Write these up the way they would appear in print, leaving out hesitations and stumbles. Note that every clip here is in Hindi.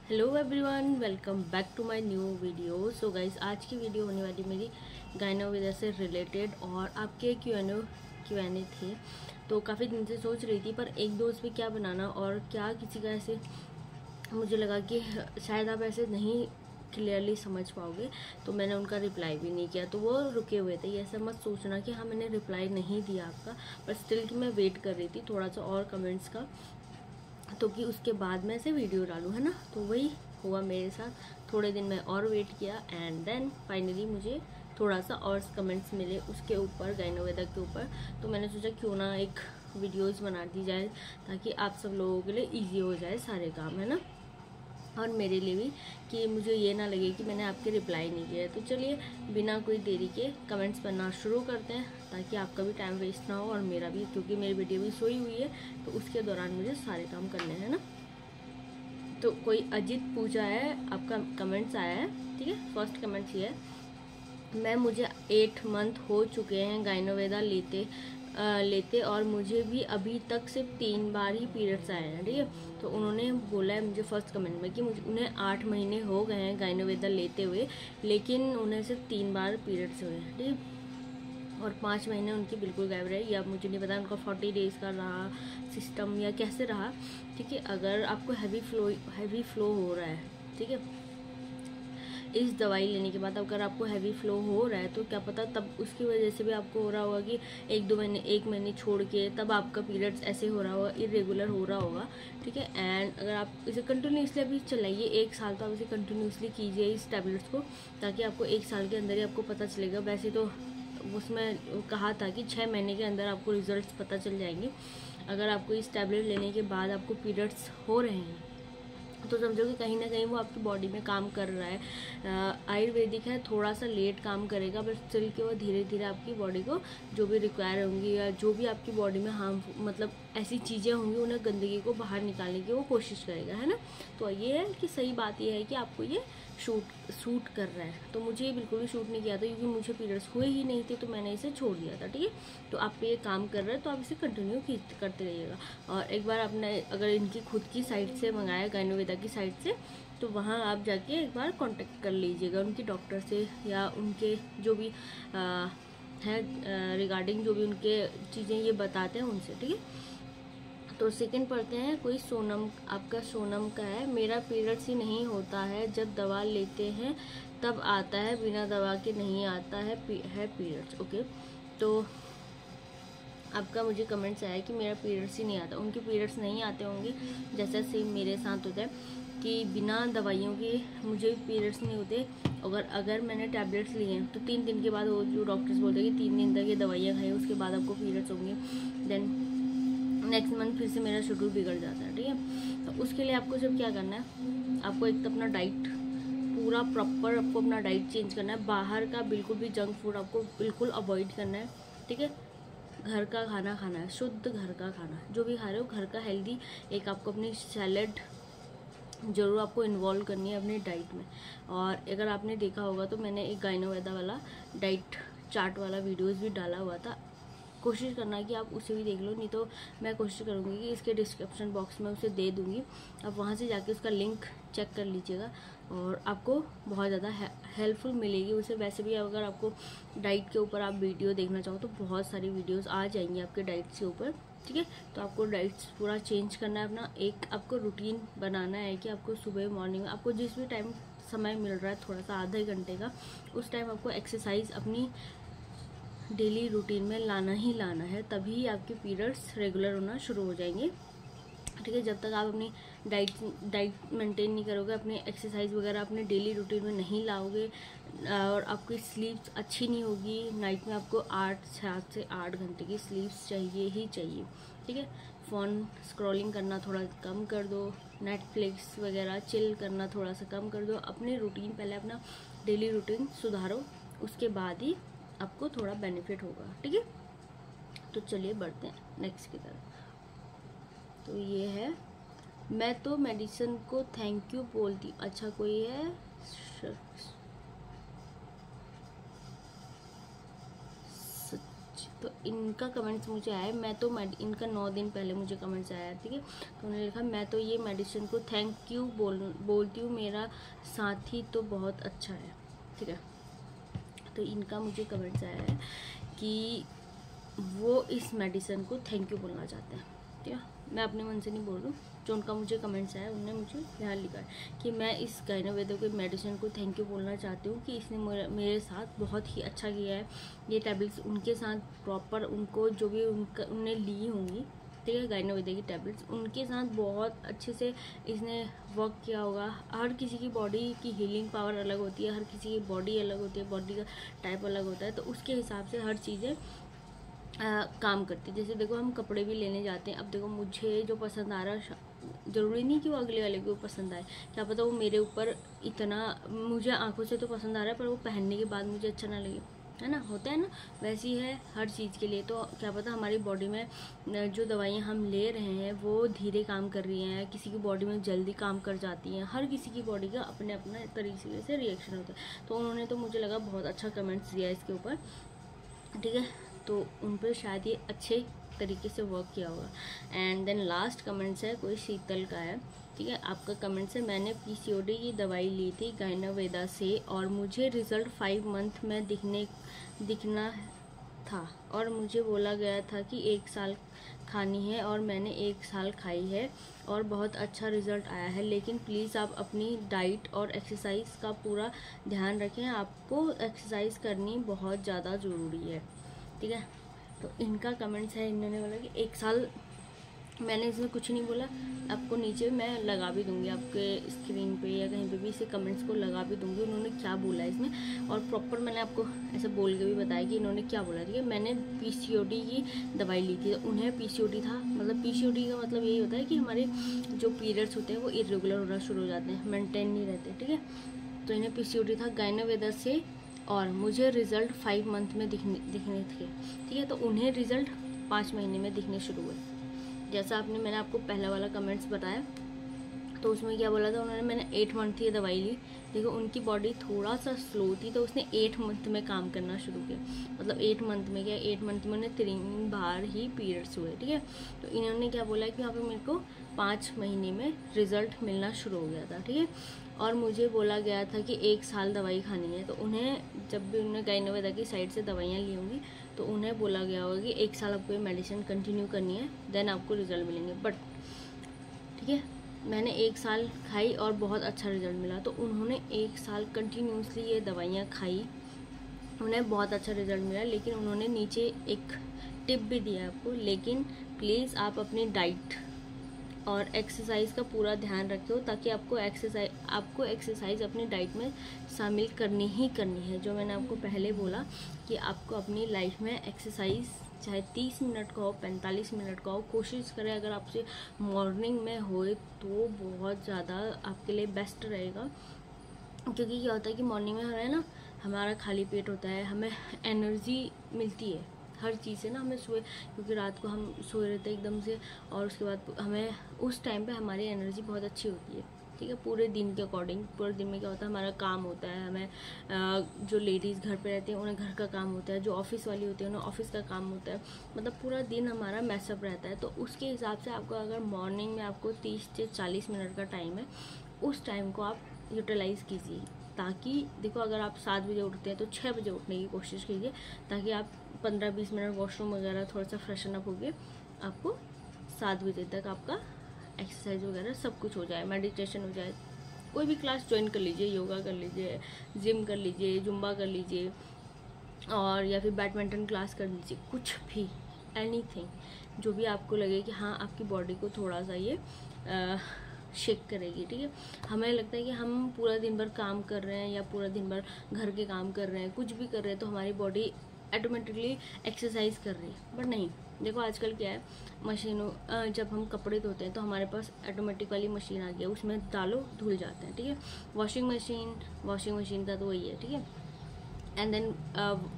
Hello everyone, welcome back to my new video. So guys, आज की वीडियो होने वाली मेरी गायनोवेदा से रिलेटेड और आपके क्यू एन ए थे। तो काफ़ी दिन से सोच रही थी पर एक दो उस पर क्या बनाना और क्या किसी का ऐसे मुझे लगा कि शायद आप ऐसे नहीं क्लियरली समझ पाओगे, तो मैंने उनका रिप्लाई भी नहीं किया। तो वो रुके हुए थे। ये ऐसा मत सोचना कि हाँ मैंने रिप्लाई नहीं दिया आपका, पर स्टिल कि मैं वेट कर रही थी थोड़ा सा और कमेंट्स का, तो कि उसके बाद मैं ऐसे वीडियो डालूँ, है ना। तो वही हुआ मेरे साथ। थोड़े दिन मैं और वेट किया एंड देन फाइनली मुझे थोड़ा सा और कमेंट्स मिले उसके ऊपर, गायनोवेदा के ऊपर। तो मैंने सोचा क्यों ना एक वीडियोज़ बना दी जाए ताकि आप सब लोगों के लिए ईजी हो जाए सारे काम, है ना, और मेरे लिए भी, कि मुझे ये ना लगे कि मैंने आपके रिप्लाई नहीं किया। तो चलिए बिना कोई देरी के कमेंट्स पढ़ना शुरू करते हैं ताकि आपका भी टाइम वेस्ट ना हो और मेरा भी, क्योंकि मेरी बेटी भी सोई हुई है तो उसके दौरान मुझे सारे काम करने हैं ना। तो कोई अजीत पूछा है, आपका कमेंट्स आया है, ठीक है। फर्स्ट कमेंट्स ये है, मुझे 8 मंथ हो चुके हैं गायनोवेदा लेते और मुझे भी अभी तक सिर्फ 3 बार ही पीरियड्स आए हैं, ठीक है। तो उन्होंने बोला है मुझे फर्स्ट कमेंट में कि उन्हें 8 महीने हो गए हैं गायनोवेदा लेते हुए, लेकिन उन्हें सिर्फ 3 बार पीरियड्स हुए हैं, ठीक है। और 5 महीने उनकी बिल्कुल गायब रहे, या मुझे नहीं पता उनका 40 डेज़ का रहा सिस्टम या कैसे रहा, ठीक है। अगर आपको हैवी फ्लो हो रहा है, ठीक है, इस दवाई लेने के बाद अगर आपको हैवी फ्लो हो रहा है तो क्या पता तब उसकी वजह से भी आपको हो रहा होगा कि 1 महीने छोड़ के तब आपका पीरियड्स ऐसे हो रहा होगा, इरेगुलर हो रहा होगा, ठीक है। एंड अगर आप इसे कंटिन्यूसली अभी चलाइए 1 साल, तो आप इसे कंटिन्यूसली कीजिए इस टैबलेट्स को, ताकि आपको 1 साल के अंदर ही आपको पता चलेगा। वैसे तो उसमें कहा था कि 6 महीने के अंदर आपको रिजल्ट्स पता चल जाएंगे। अगर आपको इस टैबलेट लेने के बाद आपको पीरियड्स हो रहे हैं तो समझो कि कहीं ना कहीं वो आपकी बॉडी में काम कर रहा है। आयुर्वेदिक है, थोड़ा सा लेट काम करेगा, बट स्टिल के वो धीरे धीरे आपकी बॉडी को जो भी रिक्वायर होंगी या जो भी आपकी बॉडी में हार्म मतलब ऐसी चीज़ें होंगी उन्हें गंदगी को बाहर निकालने की वो कोशिश करेगा, है ना। तो ये है कि सही बात ये है कि आपको ये सूट कर रहा है। तो मुझे ये बिल्कुल भी सूट नहीं किया था क्योंकि मुझे पीरियड्स हुए ही नहीं थे, तो मैंने इसे छोड़ दिया था, ठीक है। तो आप पे ये काम कर रहा है तो आप इसे कंटिन्यू करते रहिएगा। और एक बार आपने अगर इनकी खुद की साइट से मंगाया, गायनोवेदा की साइट से, तो वहाँ आप जाके एक बार कांटेक्ट कर लीजिएगा उनकी डॉक्टर से या उनके जो भी है रिगार्डिंग जो भी उनके चीज़ें ये बताते हैं उनसे, ठीक है। तो सेकंड पढ़ते हैं, कोई सोनम, आपका सोनम का है, मेरा पीरियड्स ही नहीं होता है, जब दवा लेते हैं तब आता है, बिना दवा के नहीं आता है पीरियड्स। ओके, तो आपका मुझे कमेंट्स आया कि मेरा पीरियड्स ही नहीं आता। उनके पीरियड्स नहीं आते होंगे जैसा सेम मेरे साथ होता है कि बिना दवाइयों के मुझे पीरियड्स नहीं होते। अगर मैंने टैबलेट्स लिए हैं तो 3 दिन के बाद वो जो डॉक्टर्स बोलते हैं कि 3 दिन तक ये दवाइयाँ खाइए, उसके बाद आपको पीरियड्स होंगे। देन नेक्स्ट मंथ फिर से मेरा शेड्यूल बिगड़ जाता है, ठीक है। तो उसके लिए आपको सिर्फ क्या करना है, आपको एक तो अपना डाइट पूरा प्रॉपर, आपको अपना डाइट चेंज करना है। बाहर का बिल्कुल भी जंक फूड आपको बिल्कुल अवॉइड करना है, ठीक है। घर का खाना खाना है, शुद्ध घर का खाना, जो भी खा रहे हो घर का हेल्दी। एक आपको अपनी सैलेड ज़रूर आपको इन्वॉल्व करनी है अपनी डाइट में। और अगर आपने देखा होगा तो मैंने एक गायनोवेदा वाला डाइट चार्ट वाला वीडियोज़ भी डाला हुआ था, कोशिश करना कि आप उसे भी देख लो, नहीं तो मैं कोशिश करूँगी कि इसके डिस्क्रिप्शन बॉक्स में उसे दे दूँगी, आप वहाँ से जाके उसका लिंक चेक कर लीजिएगा और आपको बहुत ज़्यादा हेल्पफुल मिलेगी उसे। वैसे भी अगर आपको डाइट के ऊपर आप वीडियो देखना चाहो तो बहुत सारी वीडियोस आ जाएंगी आपके डाइट्स के ऊपर, ठीक है। तो आपको डाइट्स पूरा चेंज करना है अपना, एक आपको रूटीन बनाना है कि आपको सुबह मॉर्निंग में आपको जिस भी टाइम समय मिल रहा है, थोड़ा सा आधे घंटे का, उस टाइम आपको एक्सरसाइज अपनी डेली रूटीन में लाना ही लाना है, तभी आपके पीरियड्स रेगुलर होना शुरू हो जाएंगे, ठीक है। जब तक आप अपनी डाइट मेंटेन नहीं करोगे, अपनी एक्सरसाइज वगैरह अपने डेली रूटीन में नहीं लाओगे और आपकी स्लीप्स अच्छी नहीं होगी, नाइट में आपको 7 से 8 घंटे की स्लीप्स चाहिए ही चाहिए, ठीक है। फ़ोन स्क्रॉलिंग करना थोड़ा कम कर दो, नेटफ्लिक्स वगैरह चिल करना थोड़ा सा कम कर दो। अपनी रूटीन पहले अपना डेली रूटीन सुधारो, उसके बाद ही आपको थोड़ा बेनिफिट होगा, ठीक है। तो चलिए बढ़ते हैं नेक्स्ट की तरफ। तो ये है, मैं तो मेडिसिन को थैंक यू बोलती। अच्छा, कोई है तो इनका कमेंट्स मुझे आया, मैं तो इनका 9 दिन पहले मुझे कमेंट्स आया, ठीक है। तो उन्होंने लिखा मैं तो ये मेडिसिन को थैंक यू बोलती हूँ, मेरा साथी तो बहुत अच्छा है, ठीक है। तो इनका मुझे कमेंट्स आया है कि वो इस मेडिसिन को थैंक यू बोलना चाहते हैं, ठीक है। मैं अपने मन से नहीं बोल रही हूँ, जो उनका मुझे कमेंट्स आया उन्होंने मुझे यहाँ लिखा है कि मैं इस गायनोवेदा के मेडिसिन को थैंक यू बोलना चाहती हूँ कि इसने मेरे साथ बहुत ही अच्छा किया है। ये टैबलेट्स उनके साथ प्रॉपर उनको जो भी उनने ली होंगी, ठीक है, गायनोवेदा की टैबलेट्स उनके साथ बहुत अच्छे से इसने वर्क किया होगा। हर किसी की बॉडी की हीलिंग पावर अलग होती है, हर किसी की बॉडी अलग होती है, बॉडी का टाइप अलग होता है, तो उसके हिसाब से हर चीज़ें काम करती है। जैसे देखो हम कपड़े भी लेने जाते हैं, अब देखो मुझे जो पसंद आ रहा है ज़रूरी नहीं कि वो अगले वाले को पसंद आए, क्या पता वो मेरे ऊपर इतना, मुझे आंखों से तो पसंद आ रहा है पर वो पहनने के बाद मुझे अच्छा ना लगे, है ना, होता है ना। वैसी है हर चीज़ के लिए, तो क्या पता हमारी बॉडी में जो दवाइयाँ हम ले रहे हैं वो धीरे काम कर रही हैं, किसी की बॉडी में जल्दी काम कर जाती हैं। हर किसी की बॉडी का अपने अपने तरीके से रिएक्शन होता है। तो उन्होंने तो मुझे लगा बहुत अच्छा कमेंट्स दिया इसके ऊपर, ठीक है। तो उन पर शायद ये अच्छे तरीके से वर्क किया होगा। एंड देन लास्ट कमेंट्स है कोई शीतल का है, ठीक है। आपका कमेंट्स है मैंने पीसीओडी की दवाई ली थी गायनोवेदा से और मुझे रिज़ल्ट 5 मंथ में दिखना था और मुझे बोला गया था कि 1 साल खानी है और मैंने 1 साल खाई है और बहुत अच्छा रिज़ल्ट आया है। लेकिन प्लीज़ आप अपनी डाइट और एक्सरसाइज का पूरा ध्यान रखें, आपको एक्सरसाइज करनी बहुत ज़्यादा ज़रूरी है, ठीक है। तो इनका कमेंट्स है, इन्होंने बोला कि 1 साल, मैंने इसमें कुछ नहीं बोला, आपको नीचे मैं लगा भी दूंगी आपके स्क्रीन पे या कहीं पे भी इसे कमेंट्स को लगा भी दूंगी उन्होंने क्या बोला है इसमें, और प्रॉपर मैंने आपको ऐसे बोल के भी बताया कि इन्होंने क्या बोला, ठीक है। मैंने पीसीओडी की दवाई ली थी, तो उन्हें पीसीओडी था, मतलब पीसीओडी का मतलब यही होता है कि हमारे जो पीरियड्स होते हैं वो इरेगुलर होना शुरू हो जाते हैं, मेंटेन नहीं रहते, ठीक है। तो इन्हें पीसीओडी था गायनोवेदा से और मुझे रिज़ल्ट 5 मंथ में दिखने थे, ठीक है। तो उन्हें रिज़ल्ट 5 महीने में दिखने शुरू हुए। जैसा मैंने आपको पहला वाला कमेंट्स बताया, तो उसमें क्या बोला था उन्होंने, मैंने 8 मंथ ये दवाई ली, देखो उनकी बॉडी थोड़ा सा स्लो थी तो उसने 8 मंथ में काम करना शुरू किया। मतलब 8 मंथ में क्या, 8 मंथ में उन्हें 3 बार ही पीरियड्स हुए, ठीक है। तो इन्होंने क्या बोला कि यहाँ पे मेरे को 5 महीने में रिज़ल्ट मिलना शुरू हो गया था, ठीक है। और मुझे बोला गया था कि 1 साल दवाई खानी है। तो उन्हें जब भी उन्होंने गायनोवेदा की साइड से दवाइयाँ ली होंगी तो उन्हें बोला गया होगा कि 1 साल आपको ये मेडिसिन कंटिन्यू करनी है, देन आपको रिज़ल्ट मिलेंगे। बट ठीक है, मैंने 1 साल खाई और बहुत अच्छा रिज़ल्ट मिला। तो उन्होंने 1 साल कंटिन्यूसली ये दवाइयाँ खाई, उन्हें बहुत अच्छा रिज़ल्ट मिला। लेकिन उन्होंने नीचे एक टिप भी दिया आपको, लेकिन प्लीज़ आप अपनी डाइट और एक्सरसाइज का पूरा ध्यान रखो, ताकि आपको एक्सरसाइज अपनी डाइट में शामिल करनी ही करनी है। जो मैंने आपको पहले बोला कि आपको अपनी लाइफ में एक्सरसाइज चाहे 30 मिनट का हो, 45 मिनट का हो, कोशिश करें अगर आपसे मॉर्निंग में होए तो बहुत ज़्यादा आपके लिए बेस्ट रहेगा। क्योंकि क्या होता है कि मॉर्निंग में हमें ना, हमारा खाली पेट होता है, हमें एनर्जी मिलती है हर चीज़ से ना, हमें सोए, क्योंकि रात को हम सोए रहते हैं एकदम से, और उसके बाद हमें उस टाइम पे हमारी एनर्जी बहुत अच्छी होती है, ठीक है। पूरे दिन के अकॉर्डिंग, पूरे दिन में क्या होता है, हमारा काम होता है, हमें जो लेडीज़ घर पे रहती हैं उन्हें घर का काम होता है, जो ऑफिस वाली होती है उन्हें ऑफिस का काम होता है, मतलब पूरा दिन हमारा मैसअप रहता है। तो उसके हिसाब से आपको अगर मॉर्निंग में आपको 30 से 40 मिनट का टाइम है, उस टाइम को आप यूटिलाइज़ कीजिए। ताकि देखो अगर आप 7 बजे उठते हैं तो 6 बजे उठने की कोशिश कीजिए, ताकि आप 15-20 मिनट वॉशरूम वगैरह थोड़ा सा फ्रेशन अप हो गए, आपको 7 बजे तक आपका एक्सरसाइज वगैरह सब कुछ हो जाए, मेडिटेशन हो जाए। कोई भी क्लास ज्वाइन कर लीजिए, योगा कर लीजिए, जिम कर लीजिए, जुम्बा कर लीजिए, और या फिर बैडमिंटन क्लास कर लीजिए, कुछ भी, एनीथिंग जो भी आपको लगे कि हाँ आपकी बॉडी को थोड़ा सा ये शेक करेगी, ठीक है। हमें लगता है कि हम पूरा दिन भर काम कर रहे हैं या पूरा दिन भर घर के काम कर रहे हैं, कुछ भी कर रहे हैं, तो हमारी बॉडी ऑटोमेटिकली एक्सरसाइज कर रही है, बट नहीं। देखो आजकल क्या है, मशीनों जब हम कपड़े धोते हैं तो हमारे पास ऑटोमेटिक वाली मशीन आ गई है, उसमें डालो धुल जाते हैं, ठीक है। वॉशिंग मशीन का तो वही है, ठीक है। एंड देन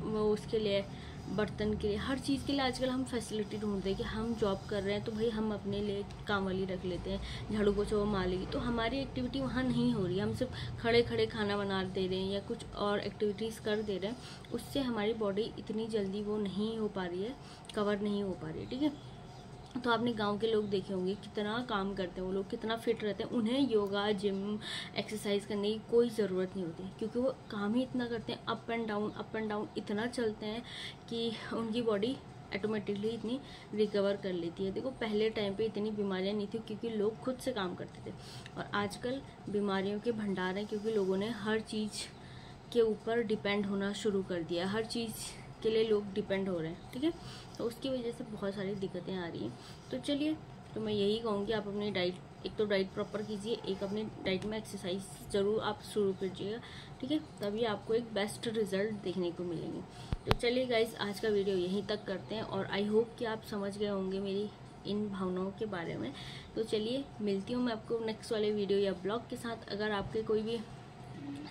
वो उसके लिए बर्तन के लिए, हर चीज़ के लिए आजकल हम फैसिलिटी ढूंढते हैं कि हम जॉब कर रहे हैं तो भाई हम अपने लिए काम वाली रख लेते हैं, झाड़ू पोछा वो मार लेगी, तो हमारी एक्टिविटी वहाँ नहीं हो रही है, हम सिर्फ खड़े खड़े खाना बना दे रहे हैं या कुछ और एक्टिविटीज़ कर दे रहे हैं, उससे हमारी बॉडी इतनी जल्दी वो नहीं हो पा रही है, कवर नहीं हो पा रही है, ठीक है। तो आपने गांव के लोग देखे होंगे कितना काम करते हैं वो लोग, कितना फिट रहते हैं, उन्हें योगा जिम एक्सरसाइज करने की कोई ज़रूरत नहीं होती, क्योंकि वो काम ही इतना करते हैं, अप एंड डाउन इतना चलते हैं कि उनकी बॉडी ऑटोमेटिकली इतनी रिकवर कर लेती है। देखो पहले टाइम पे इतनी बीमारियां नहीं थी क्योंकि लोग खुद से काम करते थे, और आजकल बीमारियों के भंडार हैं क्योंकि लोगों ने हर चीज़ के ऊपर डिपेंड होना शुरू कर दिया, हर चीज़ के लिए लोग डिपेंड हो रहे हैं, ठीक है। तो उसकी वजह से बहुत सारी दिक्कतें आ रही हैं। तो चलिए, तो मैं यही कहूँगी आप अपनी डाइट, एक तो डाइट प्रॉपर कीजिए, एक अपनी डाइट में एक्सरसाइज ज़रूर आप शुरू कीजिएगा, ठीक है, तभी आपको एक बेस्ट रिजल्ट देखने को मिलेंगे। तो चलिए गाइस, आज का वीडियो यहीं तक करते हैं, और आई होप कि आप समझ गए होंगे मेरी इन भावनाओं के बारे में। तो चलिए, मिलती हूँ मैं आपको नेक्स्ट वाले वीडियो या ब्लॉग के साथ। अगर आपके कोई भी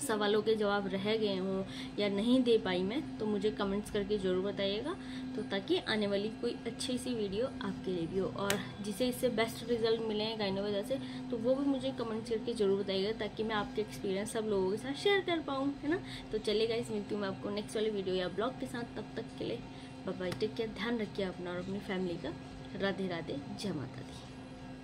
सवालों के जवाब रह गए हों या नहीं दे पाई मैं, तो मुझे कमेंट्स करके ज़रूर बताइएगा, तो ताकि आने वाली कोई अच्छी सी वीडियो आपके लिए भी हो, और जिसे इससे बेस्ट रिजल्ट मिले हैं गाइनो वजह से, तो वो भी मुझे कमेंट्स करके ज़रूर बताइएगा, ताकि मैं आपके एक्सपीरियंस सब लोगों के साथ शेयर कर पाऊँ, है ना। तो चलिए गाइस, मिलती हूँ मैं आपको नेक्स्ट वाली वीडियो या ब्लॉग के साथ। तब तक के लिए बाय बाय, टेक केयर, ध्यान रखिए अपना और अपनी फैमिली का। राधे राधे, जय माता दी।